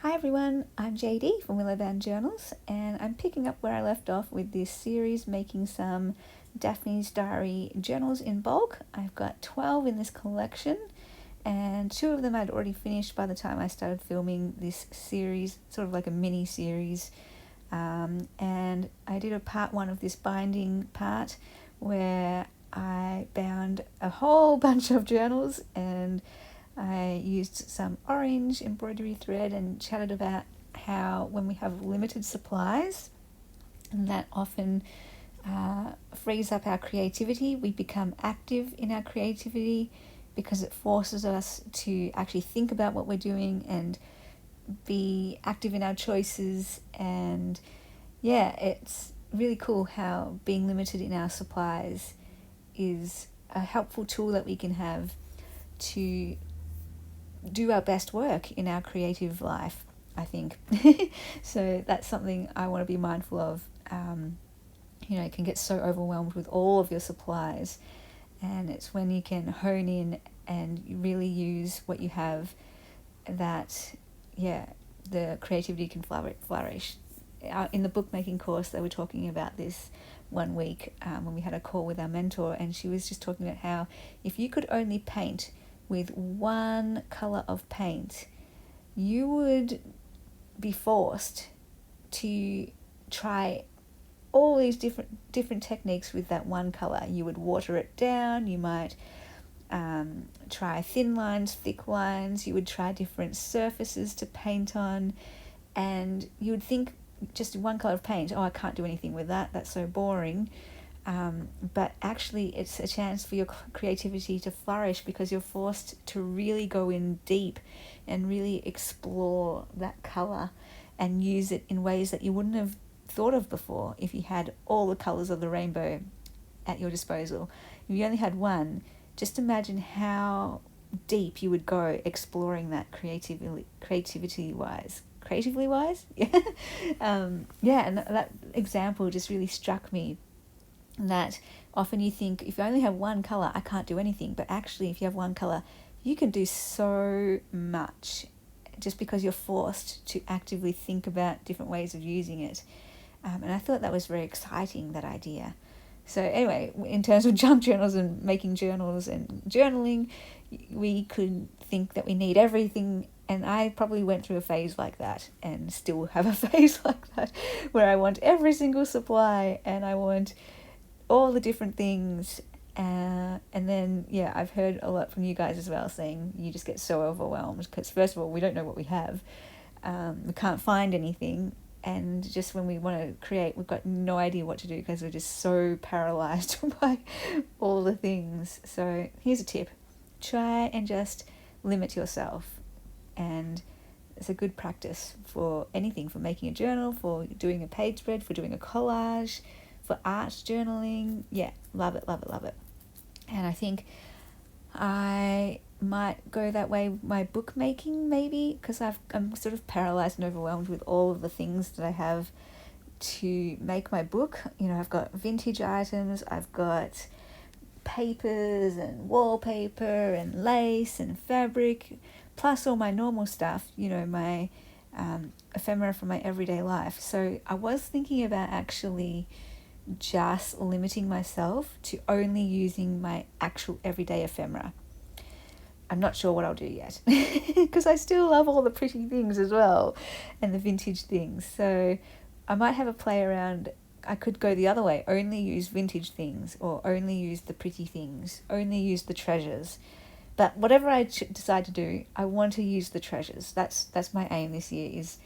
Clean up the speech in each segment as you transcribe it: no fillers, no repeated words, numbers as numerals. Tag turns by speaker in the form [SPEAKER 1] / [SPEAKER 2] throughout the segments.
[SPEAKER 1] Hi everyone, I'm JD from Willowbound Journals, and I'm picking up where I left off with this series, making some Daphne's Diary journals in bulk. I've got 12 in this collection, and 2 of them I'd already finished by the time I started filming this series, sort of like a mini series. And I did a part 1 of this binding part where I bound a whole bunch of journals, and I used some orange embroidery thread and chatted about how when we have limited supplies, that often frees up our creativity. We become active in our creativity because it forces us to actually think about what we're doing and be active in our choices. And yeah, it's really cool how being limited in our supplies is a helpful tool that we can have to do our best work in our creative life, I think. So that's something I want to be mindful of. It can get so overwhelmed with all of your supplies, and it's when you can hone in and really use what you have that, the creativity can flourish. In the bookmaking course, they were talking about this one week when we had a call with our mentor, and she was just talking about how if you could only paint with one colour of paint, you would be forced to try all these different techniques with that one colour. You would water it down, you might try thin lines, thick lines, you would try different surfaces to paint on, and you would think just one colour of paint, I can't do anything with that, that's so boring. But actually it's a chance for your creativity to flourish because you're forced to really go in deep and really explore that colour and use it in ways that you wouldn't have thought of before if you had all the colours of the rainbow at your disposal. If you only had one, just imagine how deep you would go exploring that creativity wise. Yeah. And that example just really struck me, that often you think if you only have one colour, I can't do anything, but actually if you have one colour, you can do so much just because you're forced to actively think about different ways of using it. And I thought that was very exciting, that idea. So anyway, in terms of junk journals and making journals and journaling, we could think that we need everything, and I probably went through a phase like that and still have a phase like that where I want every single supply and I want all the different things. And then, I've heard a lot from you guys as well saying you just get so overwhelmed because, first of all, we don't know what we have. We can't find anything. And just when we want to create, we've got no idea what to do because we're just so paralyzed by all the things. So here's a tip. Try and just limit yourself. And it's a good practice for anything, for making a journal, for doing a page spread, for doing a collage, for art journaling. Yeah, love it. And I think I might go that way with my bookmaking, maybe, because I'm sort of paralyzed and overwhelmed with all of the things that I have to make my book. I've got vintage items, I've got papers and wallpaper and lace and fabric, plus all my normal stuff, my ephemera from my everyday life. So I was thinking about actually just limiting myself to only using my actual everyday ephemera. I'm not sure what I'll do yet because I still love all the pretty things as well and the vintage things. So I might have a play around. I could go the other way, only use vintage things, or only use the pretty things, only use the treasures. But whatever I decide to do, I want to use the treasures. That's my aim this year, is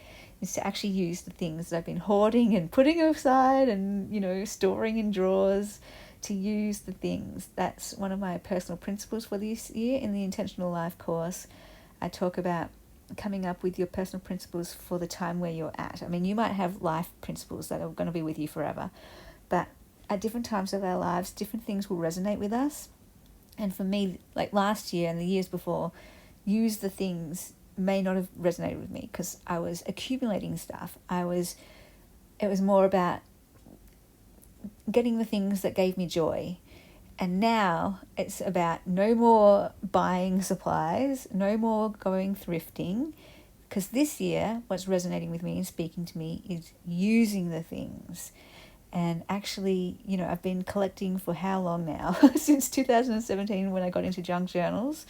[SPEAKER 1] to actually use the things that I've been hoarding and putting aside and, storing in drawers, to use the things. That's one of my personal principles for this year. In the Intentional Life course, I talk about coming up with your personal principles for the time where you're at. I mean, you might have life principles that are going to be with you forever, but at different times of our lives, different things will resonate with us. And for me, like last year and the years before, use the things may not have resonated with me because I was accumulating stuff. It was more about getting the things that gave me joy. And now it's about no more buying supplies, no more going thrifting, Because this year, what's resonating with me and speaking to me is using the things. And actually, I've been collecting for how long now? Since 2017 when I got into junk journals.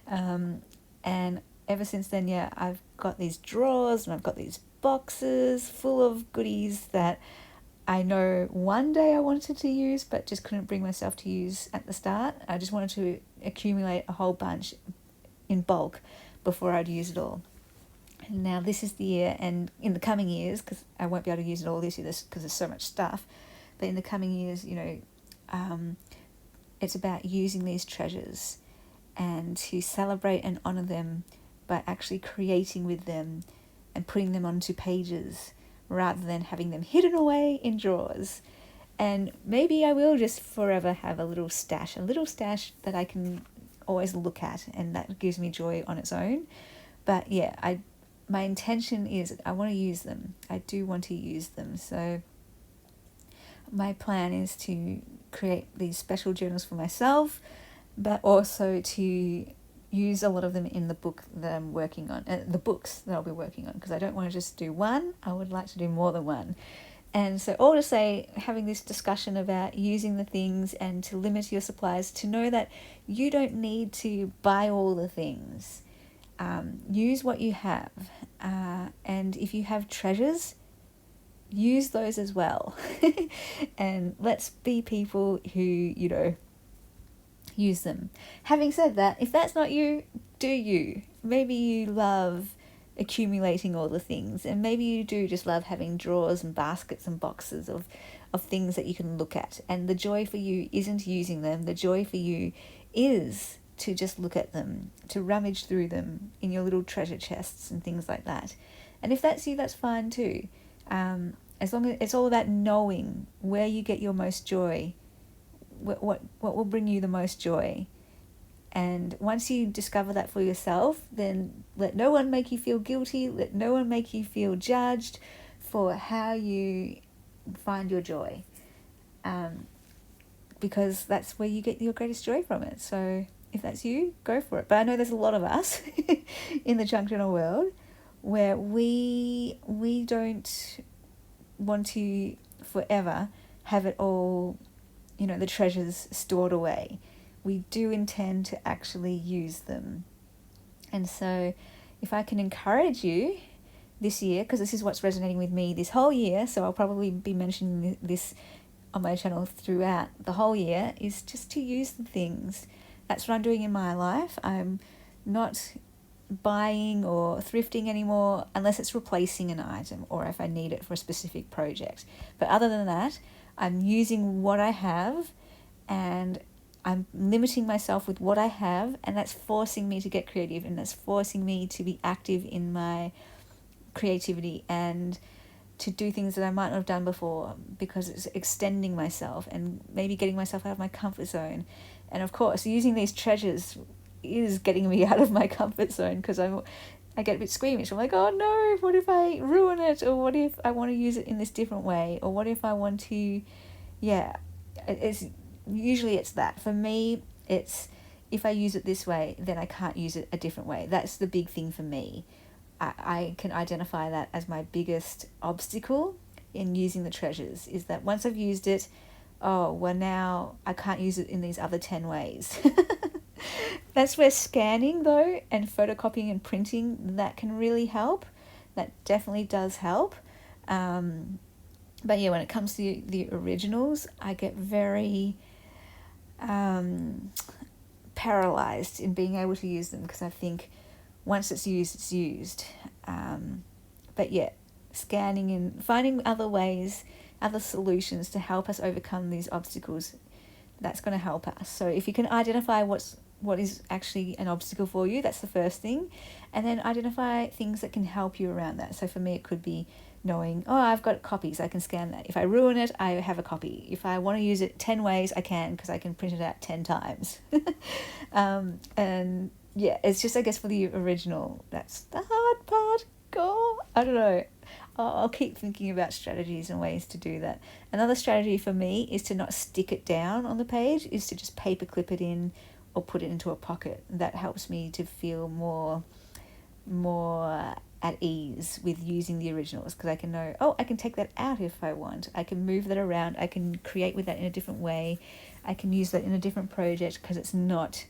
[SPEAKER 1] And ever since then, I've got these drawers and I've got these boxes full of goodies that I know one day I wanted to use, but just couldn't bring myself to use at the start. I just wanted to accumulate a whole bunch in bulk before I'd use it all. And now this is the year, and in the coming years, because I won't be able to use it all this year because there's so much stuff, but in the coming years, it's about using these treasures and to celebrate and honour them by actually creating with them and putting them onto pages rather than having them hidden away in drawers. And maybe I will just forever have a little stash that I can always look at, and that gives me joy on its own. But my intention is I want to use them. I do want to use them. So my plan is to create these special journals for myself, but also to use a lot of them in the book that I'm working on, the books that I'll be working on, because I don't want to just do one. I would like to do more than one. And so all to say, having this discussion about using the things and to limit your supplies, to know that you don't need to buy all the things. Use what you have, and if you have treasures, use those as well. And let's be people who use them. Having said that, if that's not you, do you. Maybe you love accumulating all the things, and maybe you do just love having drawers and baskets and boxes of things that you can look at, and the joy for you isn't using them. The joy for you is to just look at them, to rummage through them in your little treasure chests and things like that. And if that's you, that's fine too. As long as it's all about knowing where you get your most joy, what will bring you the most joy. And once you discover that for yourself, then let no one make you feel guilty, let no one make you feel judged for how you find your joy. Because that's where you get your greatest joy from it. So if that's you, go for it. But I know there's a lot of us in the junk journal world where we don't want to forever have it all, the treasures stored away. We do intend to actually use them. And so if I can encourage you this year, because this is what's resonating with me this whole year, so I'll probably be mentioning this on my channel throughout the whole year, is just to use the things. That's what I'm doing in my life. I'm not buying or thrifting anymore unless it's replacing an item or if I need it for a specific project. But other than that, I'm using what I have, and I'm limiting myself with what I have, and that's forcing me to get creative, and that's forcing me to be active in my creativity and to do things that I might not have done before, because it's extending myself and maybe getting myself out of my comfort zone. And of course, using these treasures is getting me out of my comfort zone, because I get a bit squeamish. I'm like, oh no, what if I ruin it? Or what if I want to use it in this different way? Or what if I want to, it's usually it's that. For me, it's if I use it this way, then I can't use it a different way. That's the big thing for me. I can identify that as my biggest obstacle in using the treasures, is that once I've used it, now I can't use it in these other 10 ways. That's where scanning though, and photocopying and printing, that can really help. That definitely does help. But when it comes to the originals, I get very paralyzed in being able to use them, because I think once it's used, it's used. But scanning and finding other ways, other solutions to help us overcome these obstacles, that's going to help us. So if you can identify what is actually an obstacle for you, that's the first thing. And then identify things that can help you around that. So for me, it could be knowing, I've got copies, I can scan that. If I ruin it, I have a copy. If I want to use it 10 ways, I can, because I can print it out 10 times. And it's just, I guess, for the original, that's the hard part. I don't know. I'll keep thinking about strategies and ways to do that. Another strategy for me is to not stick it down on the page, is to just paper clip it in or put it into a pocket. That helps me to feel more at ease with using the originals, because I can know, oh, I can take that out if I want. I can move that around. I can create with that in a different way. I can use that in a different project because it's not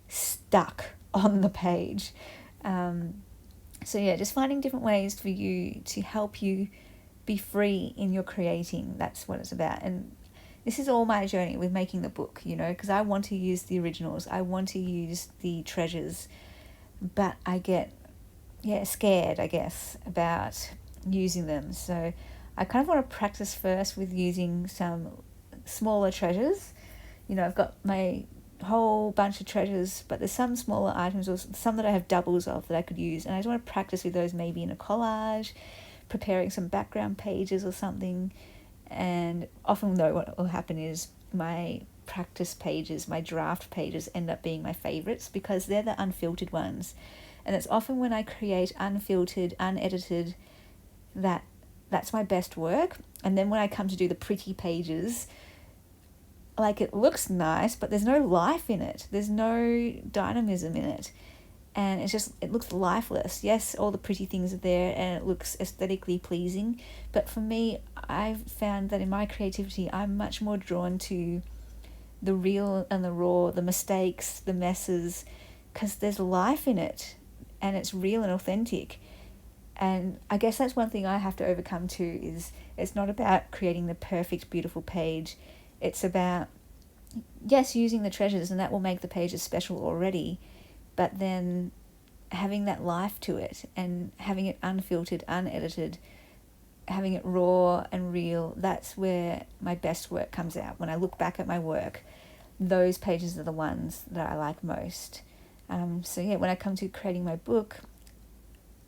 [SPEAKER 1] stuck on the page. So yeah, just finding different ways for you to help you be free in your creating. That's what it's about. And this is all my journey with making the book, because I want to use the originals. I want to use the treasures, but I get, scared, I guess, about using them. So I kind of want to practice first with using some smaller treasures. I've got my whole bunch of treasures, but there's some smaller items or some that I have doubles of that I could use, and I just want to practice with those, maybe in a collage, preparing some background pages or something. And often though, what will happen is my practice pages, my draft pages, end up being my favorites because they're the unfiltered ones. And it's often when I create unfiltered, unedited, that's my best work. And then when I come to do the pretty pages, like, it looks nice, but there's no life in it. There's no dynamism in it. And it looks lifeless. Yes, all the pretty things are there and it looks aesthetically pleasing. But for me, I've found that in my creativity, I'm much more drawn to the real and the raw, the mistakes, the messes, because there's life in it and it's real and authentic. And I guess that's one thing I have to overcome too, is it's not about creating the perfect, beautiful page. It's about, yes, using the treasures, and that will make the pages special already, but then having that life to it and having it unfiltered, unedited, having it raw and real. That's where my best work comes out. When I look back at my work, those pages are the ones that I like most. So yeah, when I come to creating my book,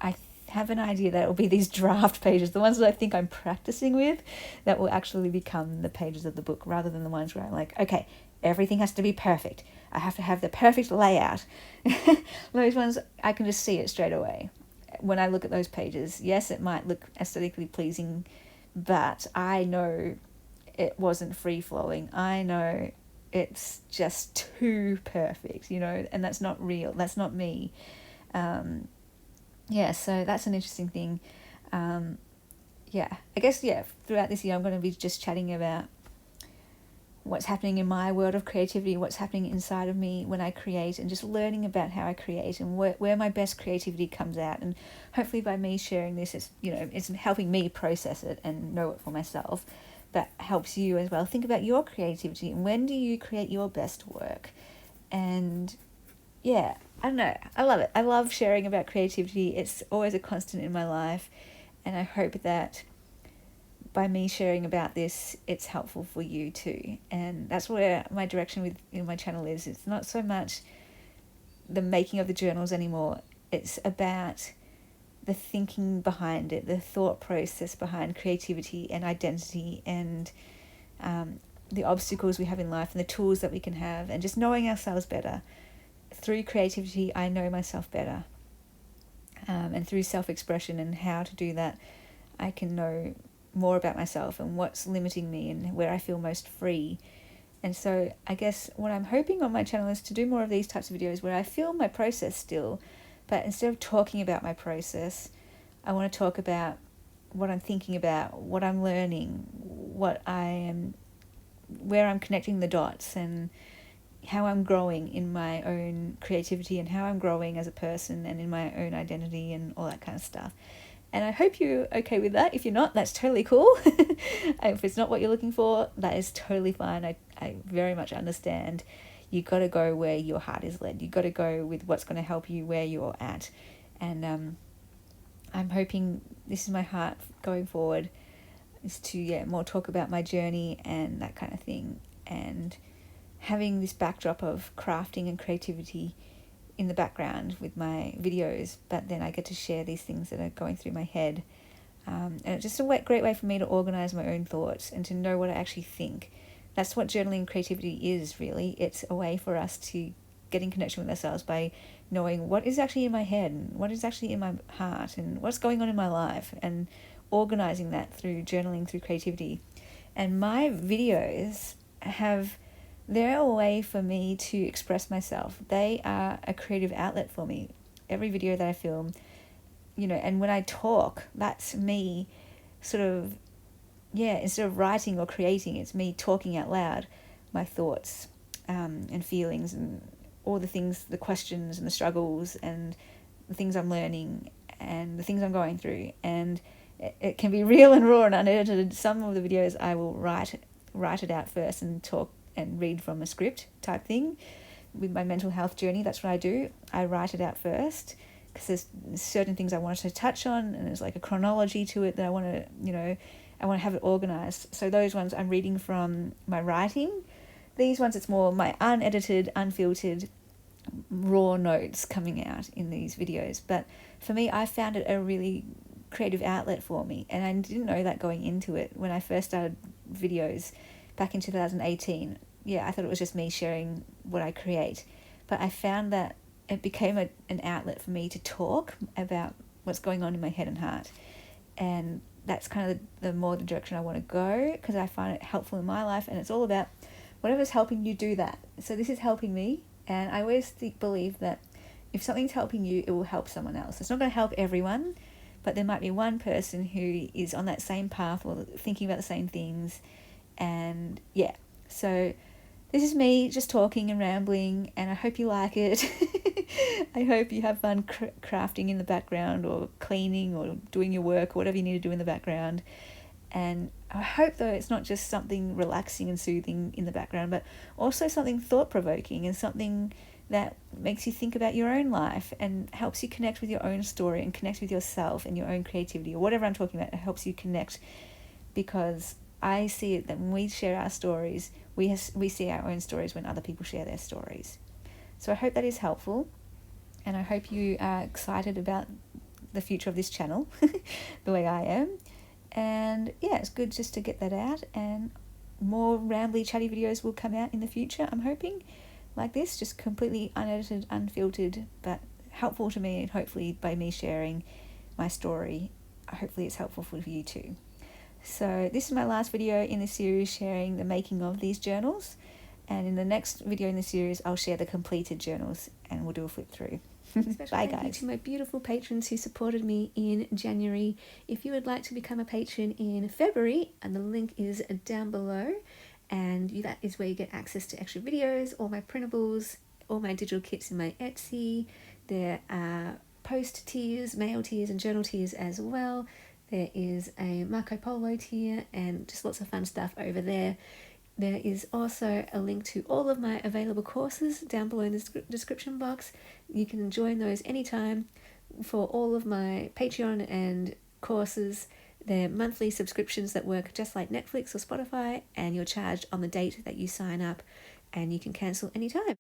[SPEAKER 1] I have an idea that it will be these draft pages, the ones that I think I'm practicing with, that will actually become the pages of the book, rather than the ones where I'm like, okay, everything has to be perfect. I have to have the perfect layout. Those ones, I can just see it straight away. When I look at those pages, yes, it might look aesthetically pleasing, but I know it wasn't free-flowing. I know it's just too perfect, and that's not real. That's not me. So that's an interesting thing. I guess, throughout this year I'm going to be just chatting about what's happening in my world of creativity, what's happening inside of me when I create, and just learning about how I create and where my best creativity comes out. And hopefully by me sharing this, it's helping me process it and know it for myself, but helps you as well think about your creativity and when do you create your best work. And I don't know, I love it. I love sharing about creativity. It's always a constant in my life, and I hope that by me sharing about this, it's helpful for you too. And that's where my direction with my channel is. It's not so much the making of the journals anymore. It's about the thinking behind it, the thought process behind creativity and identity, and the obstacles we have in life and the tools that we can have, and just knowing ourselves better. Through creativity, I know myself better. And through self-expression and how to do that, I can know more about myself and what's limiting me and where I feel most free. And so I guess what I'm hoping on my channel is to do more of these types of videos where I film my process still, but instead of talking about my process, I want to talk about what I'm thinking about, what I'm learning, where I'm connecting the dots, and how I'm growing in my own creativity and how I'm growing as a person and in my own identity and all that kind of stuff. And I hope you're okay with that. If you're not, that's totally cool. If it's not what you're looking for, that is totally fine. I very much understand. You got to go where your heart is led. You got to go with what's going to help you where you're at. And I'm hoping, this is my heart going forward, is to more talk about my journey and that kind of thing, and having this backdrop of crafting and creativity in the background with my videos, but then I get to share these things that are going through my head. And it's just a great way for me to organize my own thoughts and to know what I actually think. That's what journaling and creativity is, really. It's a way for us to get in connection with ourselves by knowing what is actually in my head and what is actually in my heart and what's going on in my life, and organizing that through journaling, through creativity. And my videos they're a way for me to express myself. They are a creative outlet for me. Every video that I film, and when I talk, that's me sort of, instead of writing or creating, it's me talking out loud my thoughts and feelings and all the things, the questions and the struggles and the things I'm learning and the things I'm going through. And it can be real and raw and unedited. Some of the videos I will write it out first and talk and read from a script type thing. With my mental health journey, that's what I do. I write it out first because there's certain things I wanted to touch on, and there's like a chronology to it that I want to, I want to have it organized. So those ones I'm reading from my writing. These ones, it's more my unedited, unfiltered, raw notes coming out in these videos. But for me, I found it a really creative outlet for me, and I didn't know that going into it when I first started videos back in 2018. I thought it was just me sharing what I create, but I found that it became an outlet for me to talk about what's going on in my head and heart, and that's kind of the more the direction I want to go, because I find it helpful in my life, and it's all about whatever's helping you do that. So this is helping me, and I always believe that if something's helping you, it will help someone else. It's not going to help everyone, but there might be one person who is on that same path or thinking about the same things. And so this is me just talking and rambling, and I hope you like it. I hope you have fun crafting in the background, or cleaning, or doing your work, or whatever you need to do in the background. And I hope, though, it's not just something relaxing and soothing in the background, but also something thought-provoking and something that makes you think about your own life and helps you connect with your own story and connect with yourself and your own creativity, or whatever I'm talking about. It helps you connect, because I see it that when we share our stories, we see our own stories when other people share their stories. So I hope that is helpful, and I hope you are excited about the future of this channel the way I am. And it's good just to get that out, and more rambly, chatty videos will come out in the future, I'm hoping, like this, just completely unedited, unfiltered, but helpful to me, and hopefully by me sharing my story, hopefully it's helpful for you too. So this is my last video in this series sharing the making of these journals, and in the next video in the series I'll share the completed journals and we'll do a flip through. Bye guys. Thank you to my beautiful patrons who supported me in January. If you would like to become a patron in February, and the link is down below, and that is where you get access to extra videos, all my printables, all my digital kits in my Etsy. There are post tiers, mail tiers and journal tiers as well. There is a Marco Polo tier and just lots of fun stuff over there. There is also a link to all of my available courses down below in the description box. You can join those anytime for all of my Patreon and courses. They're monthly subscriptions that work just like Netflix or Spotify, and you're charged on the date that you sign up, and you can cancel anytime.